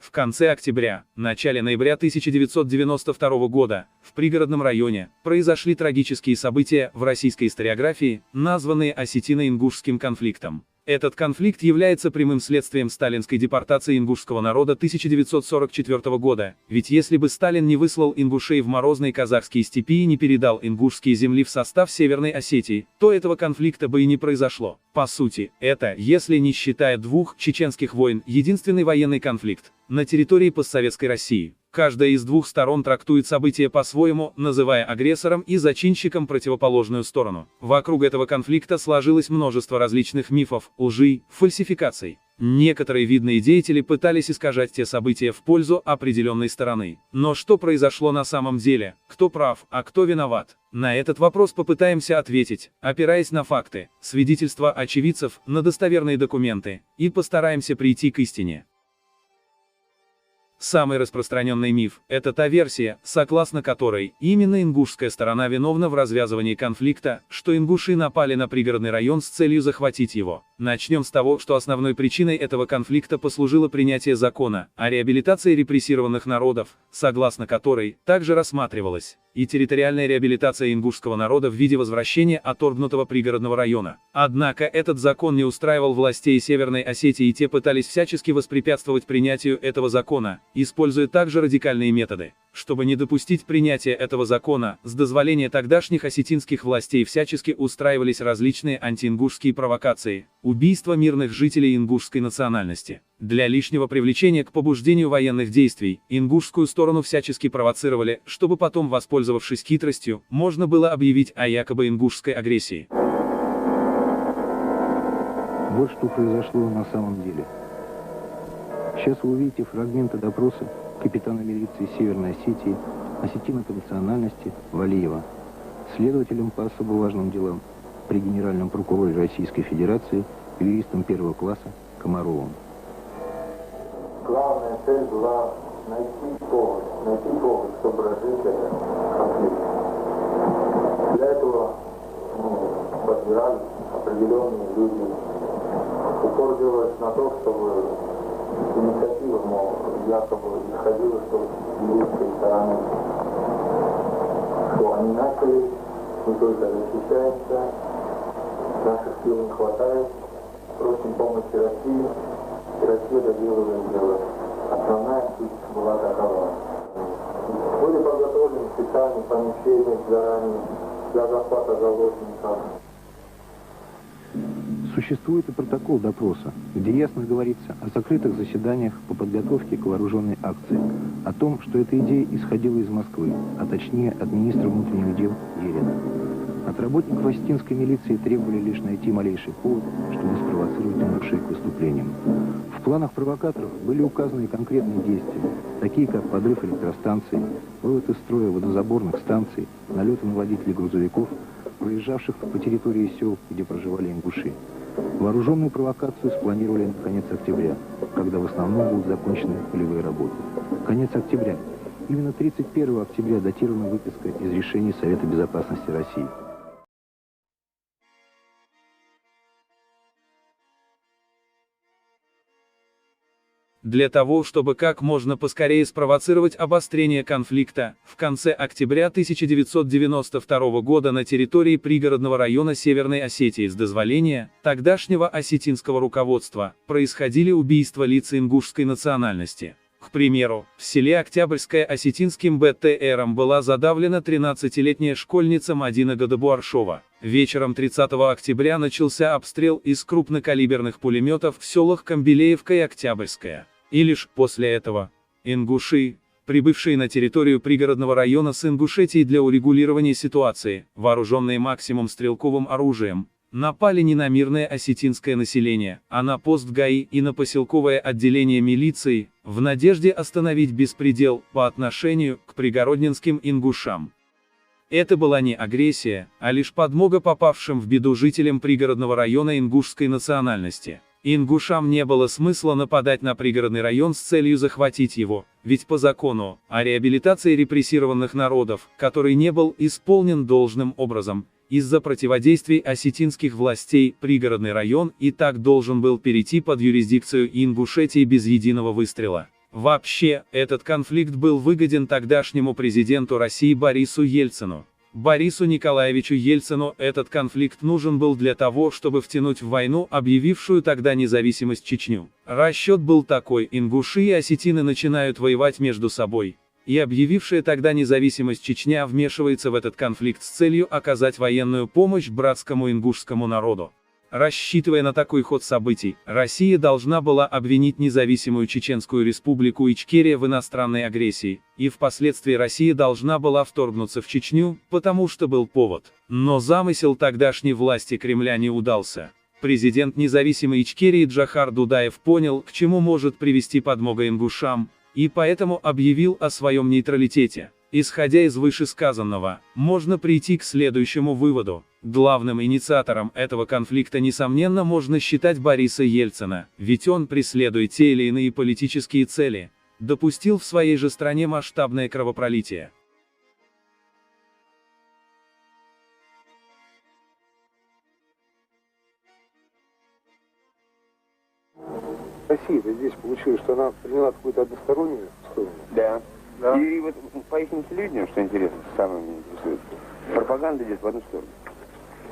В конце октября, начале ноября 1992 года, в пригородном районе, произошли трагические события в российской историографии, названные осетино-ингушским конфликтом. Этот конфликт является прямым следствием сталинской депортации ингушского народа 1944 года, ведь если бы Сталин не выслал ингушей в морозные казахские степи и не передал ингушские земли в состав Северной Осетии, то этого конфликта бы и не произошло. По сути, это, если не считая двух чеченских войн, единственный военный конфликт на территории постсоветской России. Каждая из двух сторон трактует события по-своему, называя агрессором и зачинщиком противоположную сторону. Вокруг этого конфликта сложилось множество различных мифов, лжи, фальсификаций. Некоторые видные деятели пытались искажать те события в пользу определенной стороны. Но что произошло на самом деле? Кто прав, а кто виноват? На этот вопрос попытаемся ответить, опираясь на факты, свидетельства очевидцев, на достоверные документы, и постараемся прийти к истине. Самый распространенный миф – это та версия, согласно которой именно ингушская сторона виновна в развязывании конфликта, что ингуши напали на пригородный район с целью захватить его. Начнем с того, что основной причиной этого конфликта послужило принятие закона о реабилитации репрессированных народов, согласно которой также рассматривалась и территориальная реабилитация ингушского народа в виде возвращения отторгнутого пригородного района. Однако этот закон не устраивал властей Северной Осетии, и те пытались всячески воспрепятствовать принятию этого закона, используя также радикальные методы. Чтобы не допустить принятия этого закона, с дозволения тогдашних осетинских властей всячески устраивались различные антиингушские провокации, убийства мирных жителей ингушской национальности. Для лишнего привлечения к побуждению военных действий, ингушскую сторону всячески провоцировали, чтобы потом, воспользовавшись хитростью, можно было объявить о якобы ингушской агрессии. Вот что произошло на самом деле. Сейчас вы увидите фрагменты допроса капитана милиции Северной Осетии, осетина по национальности Валиева, следователем по особо важным делам при Генеральном прокуроре Российской Федерации, юристом первого класса Комаровым. Главная цель была найти повод, чтобы разжечь этот конфликт. Для этого подбирались определенные люди, упор делалось на то, чтобы инициатива, якобы исходила, что с ингушской стороны, что они начали, мы только защищаемся, наших сил не хватает, просим помощи России, и Россия доделывает дело. Основная суть была такова. Были подготовлены специальные помещения заранее для захвата заложников. Существует и протокол допроса, где ясно говорится о закрытых заседаниях по подготовке к вооруженной акции, о том, что эта идея исходила из Москвы, а точнее от министра внутренних дел Ерина. От работников осетинской милиции требовали лишь найти малейший повод, чтобы спровоцировать ингушей к выступлениям. В планах провокаторов были указаны и конкретные действия, такие как подрыв электростанций, вывод из строя водозаборных станций, налеты на водителей грузовиков, проезжавших по территории сел, где проживали ингуши. Вооруженную провокацию спланировали на конец октября, когда в основном будут закончены полевые работы. Конец октября. Именно 31 октября датирована выписка из решений Совета Безопасности России. Для того, чтобы как можно поскорее спровоцировать обострение конфликта, в конце октября 1992 года на территории пригородного района Северной Осетии с дозволения тогдашнего осетинского руководства происходили убийства лиц ингушской национальности. К примеру, в селе Октябрьское осетинским БТРом была задавлена 13-летняя школьница Мадина Гадабуаршова. Вечером 30 октября начался обстрел из крупнокалиберных пулеметов в селах Камбелеевка и Октябрьское. И лишь после этого ингуши, прибывшие на территорию пригородного района с Ингушетией для урегулирования ситуации, вооруженные максимум стрелковым оружием, напали не на мирное осетинское население, а на пост ГАИ и на поселковое отделение милиции, в надежде остановить беспредел по отношению к пригородненским ингушам. Это была не агрессия, а лишь подмога попавшим в беду жителям пригородного района ингушской национальности. Ингушам не было смысла нападать на пригородный район с целью захватить его, ведь по закону о реабилитации репрессированных народов, который не был исполнен должным образом, из-за противодействий осетинских властей, пригородный район и так должен был перейти под юрисдикцию Ингушетии без единого выстрела. Вообще, этот конфликт был выгоден тогдашнему президенту России Борису Ельцину. Борису Николаевичу Ельцину этот конфликт нужен был для того, чтобы втянуть в войну, объявившую тогда независимость Чечню. Расчет был такой: ингуши и осетины начинают воевать между собой, и объявившая тогда независимость Чечня вмешивается в этот конфликт с целью оказать военную помощь братскому ингушскому народу. Рассчитывая на такой ход событий, Россия должна была обвинить независимую Чеченскую республику Ичкерия в иностранной агрессии, и впоследствии Россия должна была вторгнуться в Чечню, потому что был повод. Но замысел тогдашней власти Кремля не удался. Президент независимой Ичкерии Джохар Дудаев понял, к чему может привести подмога ингушам, и поэтому объявил о своем нейтралитете. Исходя из вышесказанного, можно прийти к следующему выводу. Главным инициатором этого конфликта, несомненно, можно считать Бориса Ельцина, ведь он, преследуя те или иные политические цели, допустил в своей же стране масштабное кровопролитие. Россия-то здесь получилось, что она приняла какую-то одностороннюю сторону. Да. Да. И вот по их телевидению, что интересно, самое меня интересует, пропаганда идет в одну сторону.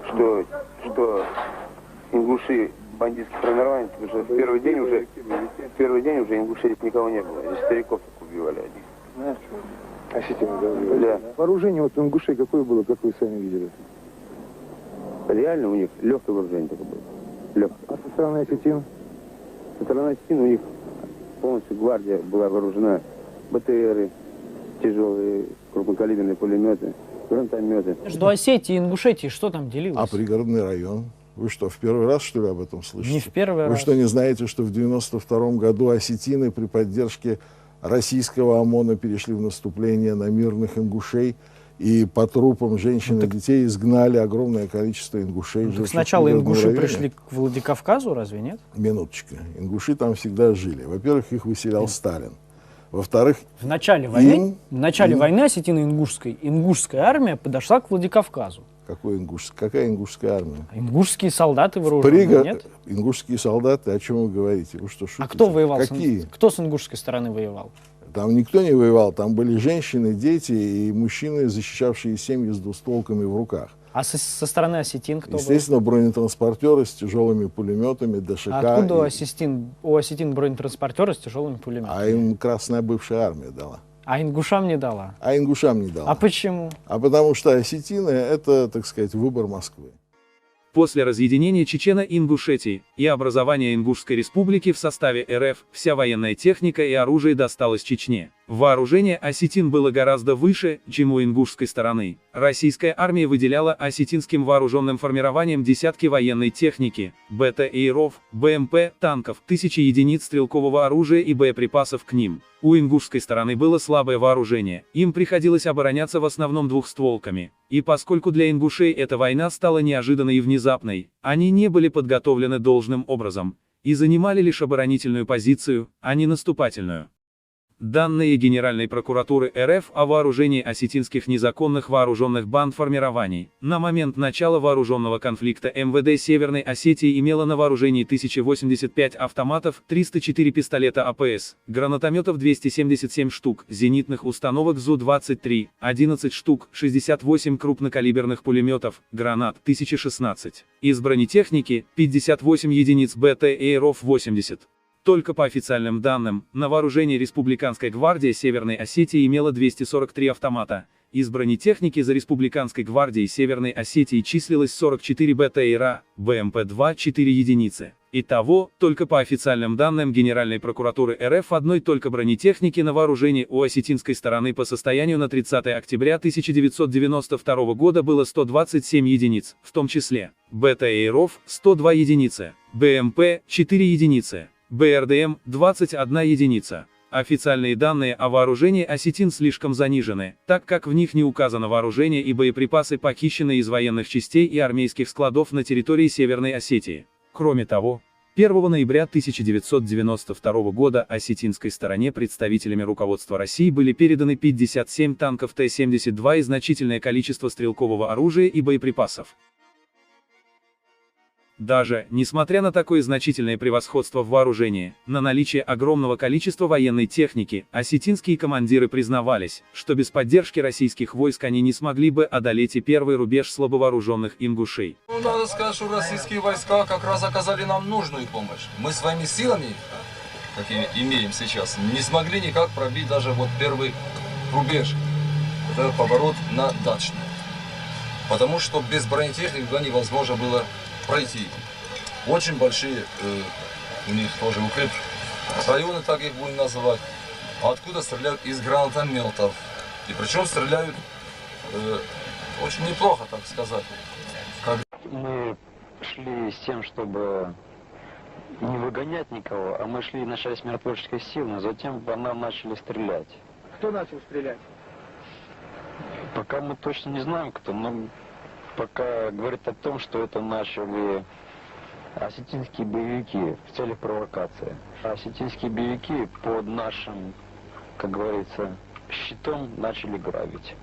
Что ингуши бандитских формирований, потому что в первый день уже ингушей никого не было. Здесь стариков так убивали одних. Осетины, да? Да. Вооружение вот у ингушей какое было, как вы сами видели? Реально у них легкое вооружение такое было. Легкое. А со стороны осетин? Со стороны осетин у них полностью гвардия была вооружена. БТРы, тяжелые крупнокалиберные пулеметы, гранатометы. Между Осетией и Ингушетией что там делилось? А пригородный район? Вы что, в первый раз, что ли, об этом слышите? Не в первый раз. Вы что, не знаете, что в 92 году осетины при поддержке российского ОМОНа перешли в наступление на мирных ингушей, и по трупам женщин и детей изгнали огромное количество ингушей? Так сначала ингуши пришли к Владикавказу, разве нет? Минуточку. Ингуши там всегда жили. Во-первых, их выселял Сталин. Во-вторых, В начале войны ингушская армия подошла к Владикавказу. какая ингушская армия? Ингушские солдаты вооруженные, нет? Ингушские солдаты, о чем вы говорите? Вы что, шутите? А кто воевал? Какие? Кто с ингушской стороны воевал? Там никто не воевал, там были женщины, дети и мужчины, защищавшие семьи с двустволками в руках. А со стороны осетин кто Естественно, бронетранспортеры с тяжелыми пулеметами, ДШК. был? А откуда у осетин бронетранспортеры с тяжелыми пулеметами? А им красная бывшая армия дала. А ингушам не дала? А ингушам не дала. А почему? А потому что осетины — это, так сказать, выбор Москвы. После разъединения Чечено-Ингушетии и образования Ингушской республики в составе РФ, вся военная техника и оружие досталось Чечне. Вооружение осетин было гораздо выше, чем у ингушской стороны. Российская армия выделяла осетинским вооруженным формированиям десятки военной техники, БТ-ИРов, БМП, танков, тысячи единиц стрелкового оружия и боеприпасов к ним. У ингушской стороны было слабое вооружение, им приходилось обороняться в основном двухстволками. И поскольку для ингушей эта война стала неожиданной и внезапной, они не были подготовлены должным образом и занимали лишь оборонительную позицию, а не наступательную. Данные Генеральной прокуратуры РФ о вооружении осетинских незаконных вооруженных бандформирований. На момент начала вооруженного конфликта МВД Северной Осетии имело на вооружении 1085 автоматов, 304 пистолета АПС, гранатометов 277 штук, зенитных установок ЗУ-23, 11 штук, 68 крупнокалиберных пулеметов, гранат 1016. Из бронетехники 58 единиц БТ-ИРов 80. Только по официальным данным, на вооружении Республиканская гвардия Северной Осетии имела 243 автомата. Из бронетехники за Республиканской гвардией Северной Осетии числилось 44 БТ-ИРа, БМП-2 4 единицы. Итого, только по официальным данным Генеральной прокуратуры РФ одной только бронетехники на вооружении у осетинской стороны по состоянию на 30 октября 1992 года было 127 единиц, в том числе БТ-ИРов 102 единицы, БМП 4 единицы. БРДМ – 21 единица. Официальные данные о вооружении осетин слишком занижены, так как в них не указано вооружение и боеприпасы, похищенные из военных частей и армейских складов на территории Северной Осетии. Кроме того, 1 ноября 1992 года осетинской стороне представителями руководства России были переданы 57 танков Т-72 и значительное количество стрелкового оружия и боеприпасов. Даже, несмотря на такое значительное превосходство в вооружении, на наличие огромного количества военной техники, осетинские командиры признавались, что без поддержки российских войск они не смогли бы одолеть и первый рубеж слабовооруженных ингушей. Ну, надо сказать, что российские войска как раз оказали нам нужную помощь. Мы своими силами, какие имеем сейчас, не смогли никак пробить даже вот первый рубеж. Это поворот на Дачный. Потому что без бронетехники туда невозможно было пройти. Очень большие у них тоже районы, так их будем называть. А откуда стреляют? Из гранатометов. И причем стреляют очень неплохо, так сказать. Мы шли с тем, чтобы не выгонять никого, а мы шли и начали с миротворческой силы, но затем по нам начали стрелять. Кто начал стрелять? Пока мы точно не знаем, кто, но пока говорит о том, что это начали осетинские боевики в целях провокации. А осетинские боевики под нашим, как говорится, щитом начали грабить.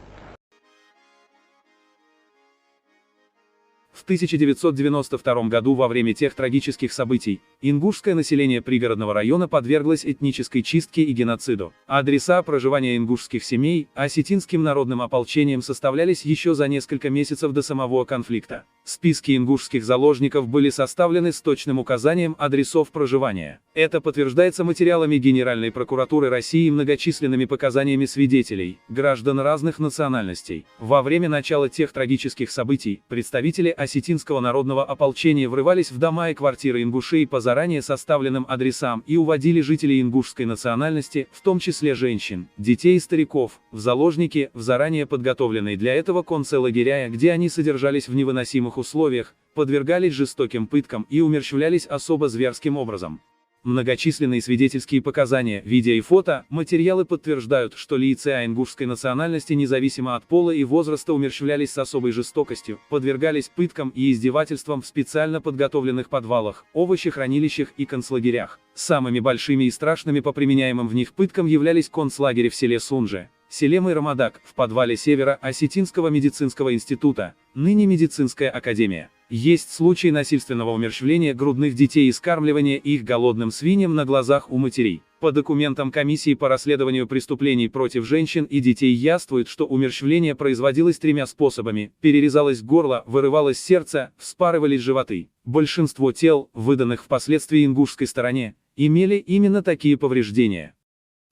В 1992 году во время тех трагических событий, ингушское население пригородного района подверглось этнической чистке и геноциду. Адреса проживания ингушских семей осетинским народным ополчением составлялись еще за несколько месяцев до самого конфликта. Списки ингушских заложников были составлены с точным указанием адресов проживания. Это подтверждается материалами Генеральной прокуратуры России и многочисленными показаниями свидетелей, граждан разных национальностей. Во время начала тех трагических событий, представители осетинского народного ополчения врывались в дома и квартиры ингушей по заранее составленным адресам и уводили жителей ингушской национальности, в том числе женщин, детей и стариков, в заложники, в заранее подготовленные для этого концлагеря, где они содержались в невыносимых условиях, подвергались жестоким пыткам и умерщвлялись особо зверским образом. Многочисленные свидетельские показания, видео и фото, материалы подтверждают, что лица ингушской национальности независимо от пола и возраста умерщвлялись с особой жестокостью, подвергались пыткам и издевательствам в специально подготовленных подвалах, овощехранилищах и концлагерях. Самыми большими и страшными по применяемым в них пыткам являлись концлагеря в селе Сунже, селе Майрамадак, в подвале Северо-Осетинского медицинского института, ныне медицинская академия. Есть случаи насильственного умерщвления грудных детей и скармливания их голодным свиньям на глазах у матерей. По документам комиссии по расследованию преступлений против женщин и детей явствует, что умерщвление производилось тремя способами: перерезалось горло, вырывалось сердце, вспарывались животы. Большинство тел, выданных впоследствии ингушской стороне, имели именно такие повреждения.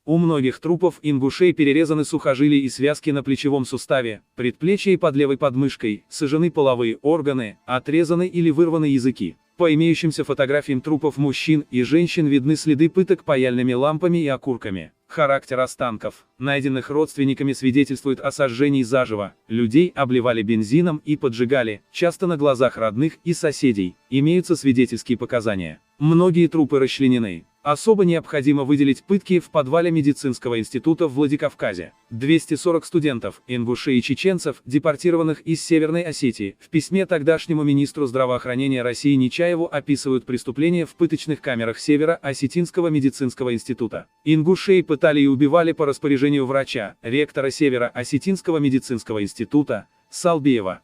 У многих трупов ингушей перерезаны сухожилия и связки на плечевом суставе, предплечье и под левой подмышкой, сожжены половые органы, отрезаны или вырваны языки. По имеющимся фотографиям трупов мужчин и женщин видны следы пыток паяльными лампами и окурками. Характер останков, найденных родственниками, свидетельствует о сожжении заживо. Людей обливали бензином и поджигали, часто на глазах родных и соседей. Имеются свидетельские показания. Многие трупы расчленены. Особо необходимо выделить пытки в подвале медицинского института в Владикавказе. 240 студентов, ингушей и чеченцев, депортированных из Северной Осетии, в письме тогдашнему министру здравоохранения России Нечаеву описывают преступления в пыточных камерах Северо-Осетинского медицинского института. Ингушей пытали и убивали по распоряжению врача, ректора Северо-Осетинского медицинского института, Салбиева.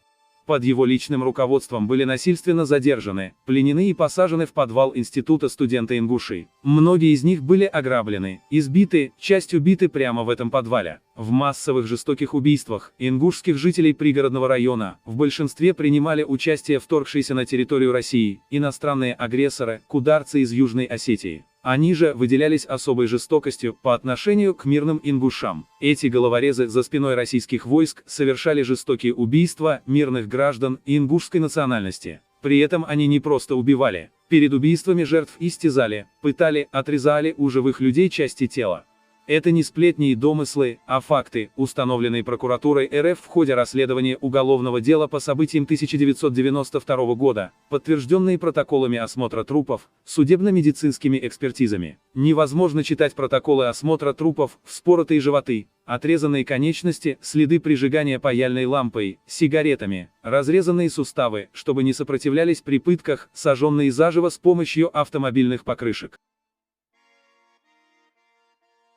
Под его личным руководством были насильственно задержаны, пленены и посажены в подвал института студенты-ингуши. Многие из них были ограблены, избиты, часть убиты прямо в этом подвале. В массовых жестоких убийствах ингушских жителей пригородного района в большинстве принимали участие вторгшиеся на территорию России иностранные агрессоры, кударцы из Южной Осетии. Они же выделялись особой жестокостью по отношению к мирным ингушам. Эти головорезы за спиной российских войск совершали жестокие убийства мирных граждан ингушской национальности. При этом они не просто убивали. Перед убийствами жертв истязали, пытали, отрезали у живых людей части тела. Это не сплетни и домыслы, а факты, установленные прокуратурой РФ в ходе расследования уголовного дела по событиям 1992 года, подтвержденные протоколами осмотра трупов, судебно-медицинскими экспертизами. Невозможно читать протоколы осмотра трупов, вспоротые животы, отрезанные конечности, следы прижигания паяльной лампой, сигаретами, разрезанные суставы, чтобы не сопротивлялись при пытках, сожженные заживо с помощью автомобильных покрышек.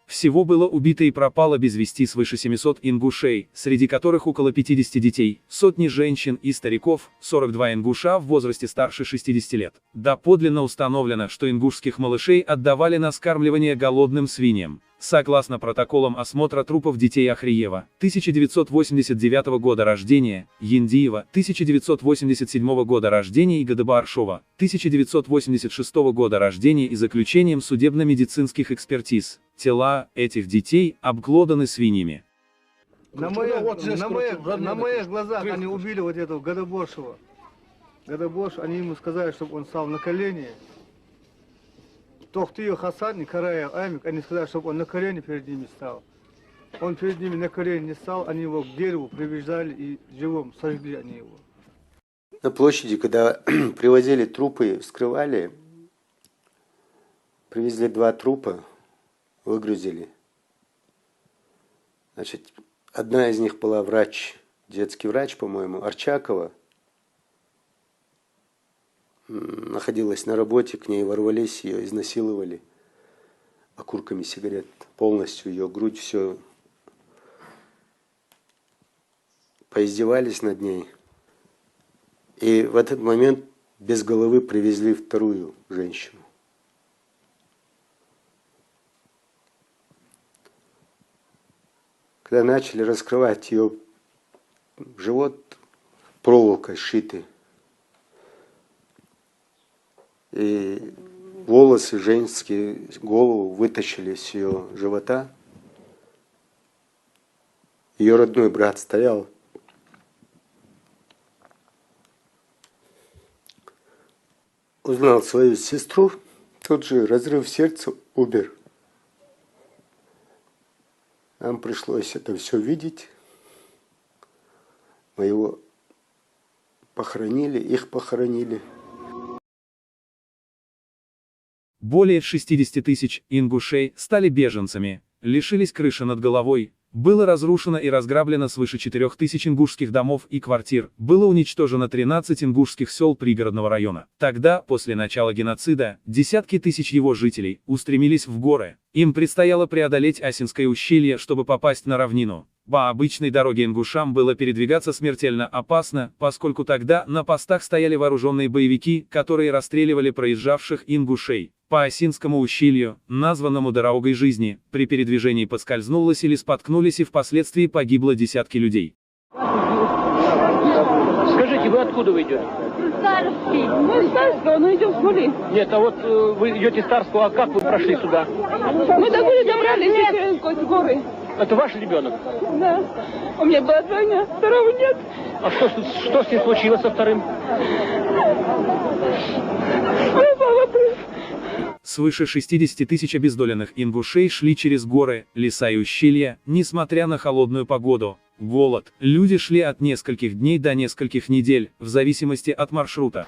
Всего было убито и пропало без вести свыше 700 ингушей, среди которых около 50 детей, сотни женщин и стариков, 42 ингуша в возрасте старше 60 лет. Доподлинно установлено, что ингушских малышей отдавали на скармливание голодным свиньям. Согласно протоколам осмотра трупов детей Ахриева, 1989 года рождения, Яндиева, 1987 года рождения и Гадабааршова, 1986 года рождения и заключением судебно-медицинских экспертиз, тела этих детей обглоданы свиньями. На моих глазах они убили вот этого Гадаборшева. Они ему сказали, чтобы он стал на колени. Тохтио Хасан и Карая Амик, они сказали, чтобы он на колени перед ними стал. Он перед ними на колени не стал, они его к дереву привязали и живым сожгли они его. На площади, когда привозили трупы, вскрывали, привезли 2 трупа, выгрузили. Значит, одна из них была врач, детский врач, по-моему, Арчакова. Находилась на работе, к ней ворвались, ее изнасиловали окурками сигарет, полностью ее грудь, все. Поиздевались над ней. И в этот момент без головы привезли вторую женщину. Когда начали раскрывать ее живот, проволокой сшитый, и волосы женские, голову вытащили с ее живота. Ее родной брат стоял. Узнал свою сестру, тут же разрыв сердца, умер. Нам пришлось это все видеть. Мы его похоронили, их похоронили. Более 60 тысяч ингушей стали беженцами, лишились крыши над головой, было разрушено и разграблено свыше 4000 ингушских домов и квартир, было уничтожено 13 ингушских сел пригородного района. Тогда, после начала геноцида, десятки тысяч его жителей устремились в горы. Им предстояло преодолеть Асинское ущелье, чтобы попасть на равнину. По обычной дороге ингушам было передвигаться смертельно опасно, поскольку тогда на постах стояли вооруженные боевики, которые расстреливали проезжавших ингушей. По Асинскому ущелью, названному дорогой жизни, при передвижении поскользнулось или споткнулись и впоследствии погибло десятки людей. Скажите, вы откуда вы идете? Старский. Мы из Старского, но идем с Хули. Нет, а вот вы идете из Старского, а как вы прошли сюда? Мы до Хули добрались через горы. Это ваш ребенок? Да. У меня была двойня, второго нет. А что с ним случилось со вторым? Свыше 60 тысяч обездоленных ингушей шли через горы, леса и ущелья, несмотря на холодную погоду, голод. Люди шли от нескольких дней до нескольких недель, в зависимости от маршрута.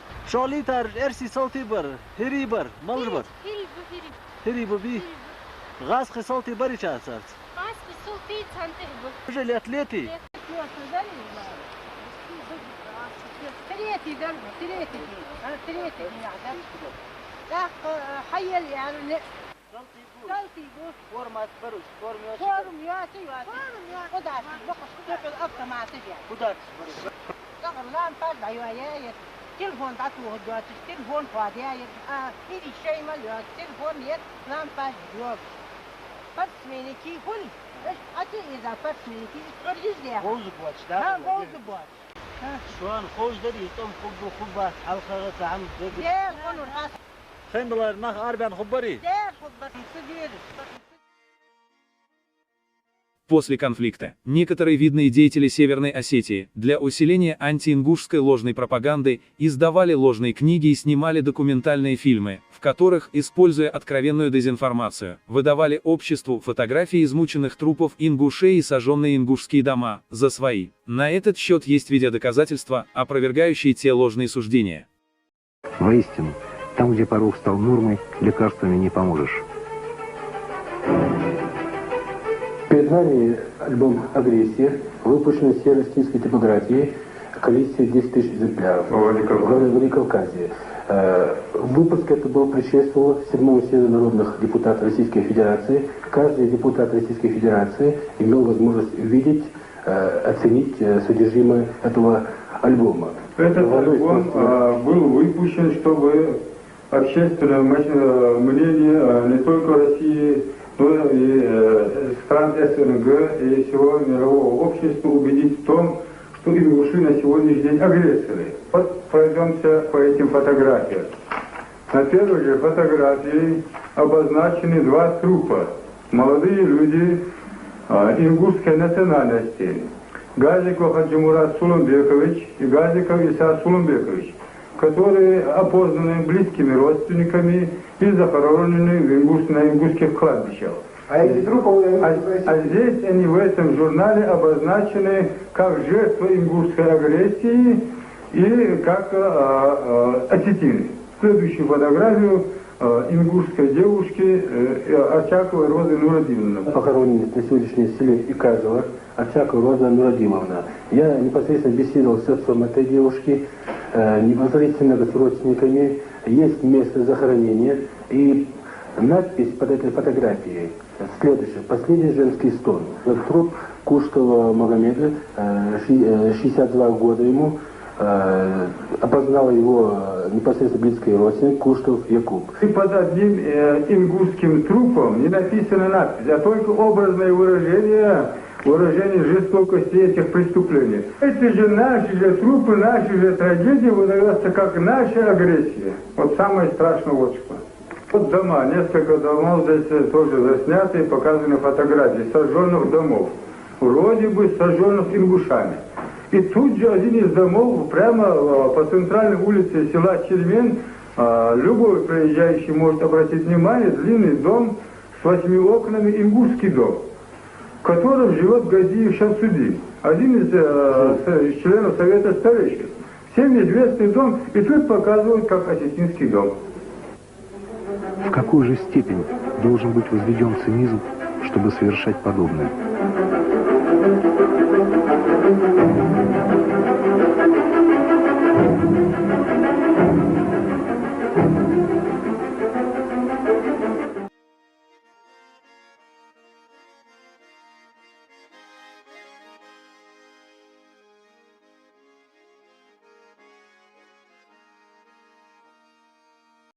تلفون تعطوه دوات تلفون فاضي إيدي شيء مليون تلفون يد لام باش جواب فرس منكي كل حتى إذا فرس منكي فرجز ليه خوز بواتش ده ها خوز بواتش شوان خوز داري تم خوب خوبات حلقة تعمل دير كل راس خيم بالله ما أربعين خبري دير خبري صغير. После конфликта, некоторые видные деятели Северной Осетии, для усиления антиингушской ложной пропаганды, издавали ложные книги и снимали документальные фильмы, в которых, используя откровенную дезинформацию, выдавали обществу фотографии измученных трупов ингушей и сожженные ингушские дома, за свои. На этот счет есть видеодоказательства, опровергающие те ложные суждения. Воистину, там, где порог стал нормой, лекарствами не поможешь. Перед нами альбом «Агрессия», выпущенный в северо-осетинской типографии, количестве 10 тысяч экземпляров в Владикавказье. Выпуск это был предшествовал 7-му съезду народных депутатов Российской Федерации. Каждый депутат Российской Федерации имел возможность увидеть, оценить содержимое этого альбома. Этот альбом был выпущен, чтобы общественное мнение не только России, но и стран СНГ и всего мирового общества убедить в том, что ингуши на сегодняшний день агрессоры. Вот пройдемся по этим фотографиям. На первой же фотографии обозначены два трупа. Молодые люди ингушской национальности. Газиков Хаджимурат Сулумбекович и Газиков Иса Сулумбекович, которые опознаны близкими родственниками и захоронены на ингушских кладбищах. А здесь они в этом журнале обозначены как жертвы ингушской агрессии и как осетины. Следующую фотографию ингушской девушки Арчаковой Розы Нурадимовны. Похоронены на сегодняшнем селе Иказово Арчакова Роза Нурадимовна. Я непосредственно беседовал с отцом этой девушки, непосредственно с родственниками. Есть место захоронения и надпись под этой фотографией следующая: «Последний женский стон». Этот труп Куштова Магомеда, 62 года ему, опознала его непосредственно близкий родственник Куштов Якуб. И под одним ингушским трупом не написана надпись, а только образное выражение жестокости этих преступлений. Это же наши же трупы, наши же трагедии выдаются как наша агрессия. Вот самое страшное вот что. Вот дома, несколько домов здесь тоже засняты и показаны фотографии сожженных домов. Вроде бы сожженных ингушами. И тут же один из домов, прямо по центральной улице села Чермен, любой проезжающий может обратить внимание, длинный дом с 8 окнами, ингушский дом, в котором живет Газиев Шамсудин, один из членов Совета старейшин. Всем известный дом, и тут показывают как осетинский дом. В какую же степень должен быть возведен цинизм, чтобы совершать подобное?